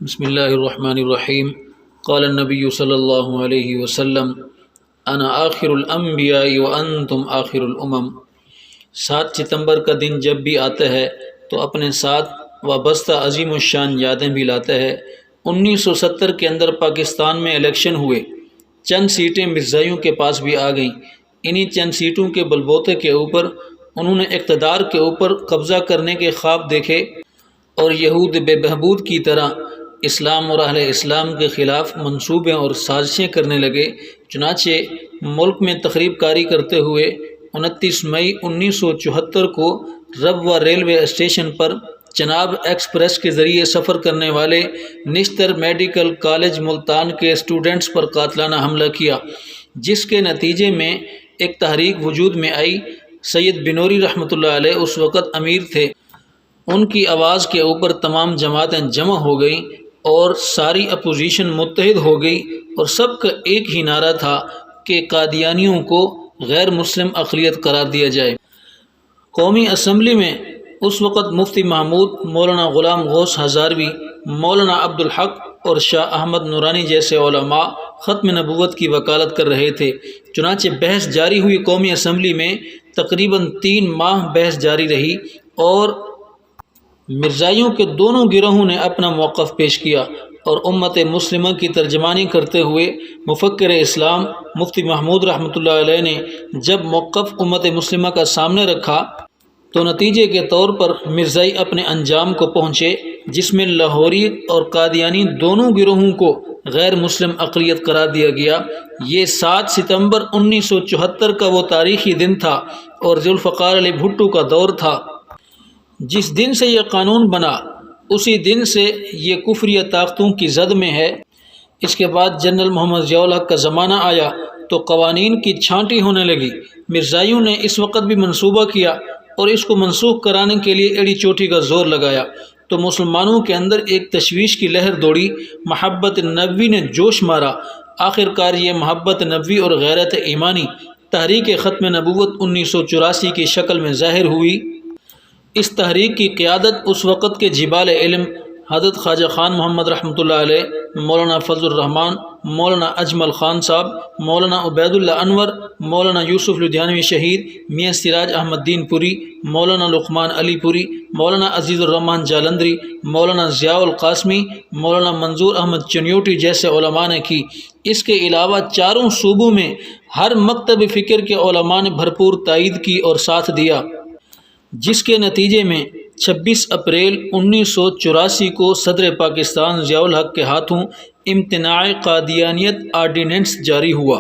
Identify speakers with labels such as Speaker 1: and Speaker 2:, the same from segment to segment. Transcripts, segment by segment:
Speaker 1: بسم اللہ الرحمن الرحیم قال النبی صلی اللہ علیہ وسلم انا آخر الانبیاء وانتم آخر الامم۔ 7 ستمبر کا دن جب بھی آتا ہے تو اپنے ساتھ وابستہ عظیم الشان یادیں بھی لاتا ہے۔ 1970 کے اندر پاکستان میں الیکشن ہوئے، چند سیٹیں مرزائیوں کے پاس بھی آ گئیں۔ انہی چند سیٹوں کے بلبوتے کے اوپر انہوں نے اقتدار کے اوپر قبضہ کرنے کے خواب دیکھے اور یہود بے بہبود کی طرح اسلام اور اہل اسلام کے خلاف منصوبے اور سازشیں کرنے لگے۔ چنانچہ ملک میں تخریب کاری کرتے ہوئے 29 مئی 1974 کو ربوہ ریلوے اسٹیشن پر چناب ایکسپریس کے ذریعے سفر کرنے والے نشتر میڈیکل کالج ملتان کے اسٹوڈنٹس پر قاتلانہ حملہ کیا، جس کے نتیجے میں ایک تحریک وجود میں آئی۔ سید بنوری رحمۃ اللہ علیہ اس وقت امیر تھے۔ ان کی آواز کے اوپر تمام جماعتیں جمع ہو گئیں اور ساری اپوزیشن متحد ہو گئی، اور سب کا ایک ہی نعرہ تھا کہ قادیانیوں کو غیر مسلم اقلیت قرار دیا جائے۔ قومی اسمبلی میں اس وقت مفتی محمود، مولانا غلام غوث ہزاروی، مولانا عبدالحق اور شاہ احمد نورانی جیسے علماء ختم نبوت کی وکالت کر رہے تھے۔ چنانچہ بحث جاری ہوئی۔ قومی اسمبلی میں تقریباً 3 ماہ بحث جاری رہی اور مرزائیوں کے دونوں گروہوں نے اپنا موقف پیش کیا، اور امت مسلمہ کی ترجمانی کرتے ہوئے مفکر اسلام مفتی محمود رحمۃ اللہ علیہ نے جب موقف امت مسلمہ کا سامنے رکھا تو نتیجے کے طور پر مرزائی اپنے انجام کو پہنچے، جس میں لاہوری اور قادیانی دونوں گروہوں کو غیر مسلم اقلیت قرار دیا گیا۔ یہ 7 ستمبر 1974 کا وہ تاریخی دن تھا اور ذوالفقار علی بھٹو کا دور تھا۔ جس دن سے یہ قانون بنا اسی دن سے یہ کفریہ طاقتوں کی زد میں ہے۔ اس کے بعد جنرل محمد ضیاء الحق کا زمانہ آیا تو قوانین کی چھانٹی ہونے لگی۔ مرزائیوں نے اس وقت بھی منصوبہ کیا اور اس کو منسوخ کرانے کے لیے ایڑی چوٹی کا زور لگایا، تو مسلمانوں کے اندر ایک تشویش کی لہر دوڑی۔ محبت نبوی نے جوش مارا۔ آخر کار یہ محبت نبوی اور غیرت ایمانی تحریک ختم نبوت 1984 کی شکل میں ظاہر ہوئی۔ اس تحریک کی قیادت اس وقت کے جبال علم حضرت خواجہ خان محمد رحمۃ اللہ علیہ، مولانا فضل الرحمان، مولانا اجمل خان صاحب، مولانا عبید اللہ انور، مولانا یوسف لدھیانوی شہید، میاں سراج احمد دین پوری، مولانا لقمان علی پوری، مولانا عزیز الرحمان جالندری، مولانا ضیاء القاسمی، مولانا منظور احمد چنیوٹی جیسے علماء نے کی۔ اس کے علاوہ چاروں صوبوں میں ہر مکتب فکر کے علماء نے بھرپور تائید کی اور ساتھ دیا، جس کے نتیجے میں 26 اپریل 1984 کو صدر پاکستان ضیاء الحق کے ہاتھوں امتناع قادیانیت آرڈیننس جاری ہوا،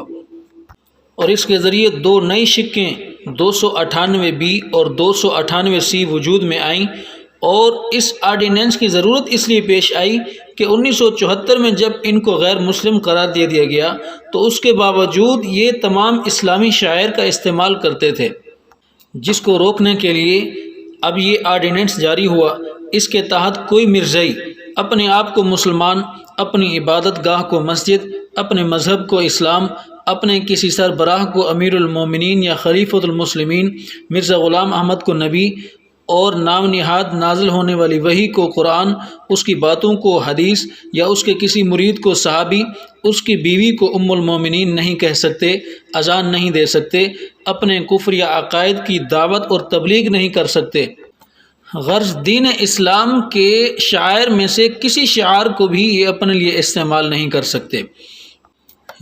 Speaker 1: اور اس کے ذریعے 2 نئی شقیں 298B اور 298C وجود میں آئیں۔ اور اس آرڈیننس کی ضرورت اس لیے پیش آئی کہ 1974 میں جب ان کو غیر مسلم قرار دے دیا گیا تو اس کے باوجود یہ تمام اسلامی شعائر کا استعمال کرتے تھے، جس کو روکنے کے لیے اب یہ آرڈیننس جاری ہوا۔ اس کے تحت کوئی مرزائی اپنے آپ کو مسلمان، اپنی عبادت گاہ کو مسجد، اپنے مذہب کو اسلام، اپنے کسی سربراہ کو امیر المومنین یا خلیفۃ المسلمین، مرزا غلام احمد کو نبی، اور نام نہاد نازل ہونے والی وحی کو قرآن، اس کی باتوں کو حدیث، یا اس کے کسی مرید کو صحابی، اس کی بیوی کو ام المومنین نہیں کہہ سکتے، اذان نہیں دے سکتے، اپنے کفر یا عقائد کی دعوت اور تبلیغ نہیں کر سکتے۔ غرض دین اسلام کے شعائر میں سے کسی شعار کو بھی یہ اپنے لیے استعمال نہیں کر سکتے۔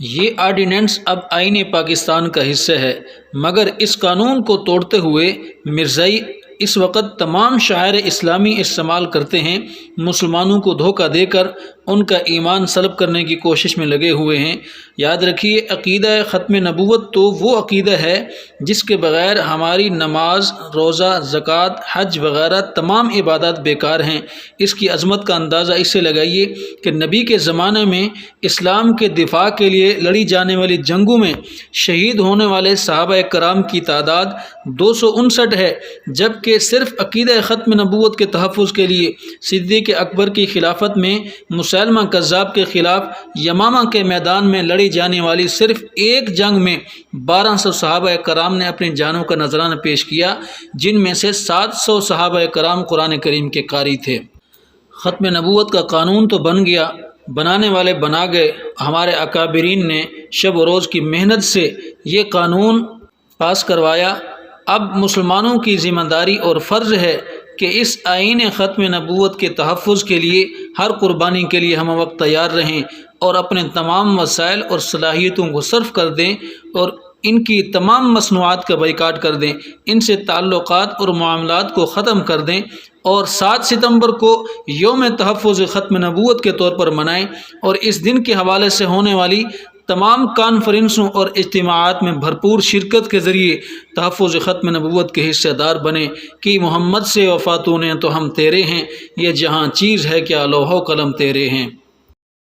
Speaker 1: یہ آرڈیننس اب آئین پاکستان کا حصہ ہے، مگر اس قانون کو توڑتے ہوئے مرزائی اس وقت تمام شعائر اسلامی استعمال کرتے ہیں، مسلمانوں کو دھوکہ دے کر ان کا ایمان سلب کرنے کی کوشش میں لگے ہوئے ہیں۔ یاد رکھیے، عقیدہ ختم نبوت تو وہ عقیدہ ہے جس کے بغیر ہماری نماز، روزہ، زکوٰۃ، حج وغیرہ تمام عبادات بیکار ہیں۔ اس کی عظمت کا اندازہ اس سے لگائیے کہ نبی کے زمانے میں اسلام کے دفاع کے لیے لڑی جانے والی جنگوں میں شہید ہونے والے صحابہ کرام کی تعداد 259 ہے، جبکہ صرف عقیدہ ختم نبوت کے تحفظ کے لیے صدیق اکبر کی خلافت میں مسلمہ کذاب کے خلاف یمامہ کے میدان میں لڑی جانے والی صرف ایک جنگ میں 1200 صحابہ کرام نے اپنی جانوں کا نذرانہ پیش کیا، جن میں سے 700 صحابہ کرام قرآن کریم کے قاری تھے۔ ختم نبوت کا قانون تو بن گیا، بنانے والے بنا گئے، ہمارے اکابرین نے شب و روز کی محنت سے یہ قانون پاس کروایا۔ اب مسلمانوں کی ذمہ داری اور فرض ہے کہ اس آئین ختم نبوت کے تحفظ کے لیے ہر قربانی کے لیے ہم وقت تیار رہیں اور اپنے تمام وسائل اور صلاحیتوں کو صرف کر دیں اور ان کی تمام مصنوعات کا بائیکاٹ کر دیں، ان سے تعلقات اور معاملات کو ختم کر دیں، اور 7 ستمبر کو یوم تحفظ ختم نبوت کے طور پر منائیں، اور اس دن کے حوالے سے ہونے والی تمام کانفرنسوں اور اجتماعات میں بھرپور شرکت کے ذریعے تحفظ ختم نبوت کے حصہ دار بنیں کہ محمد سے وفاتوں نے تو ہم تیرے ہیں، یہ جہاں چیز ہے کیا لوح و قلم تیرے ہیں۔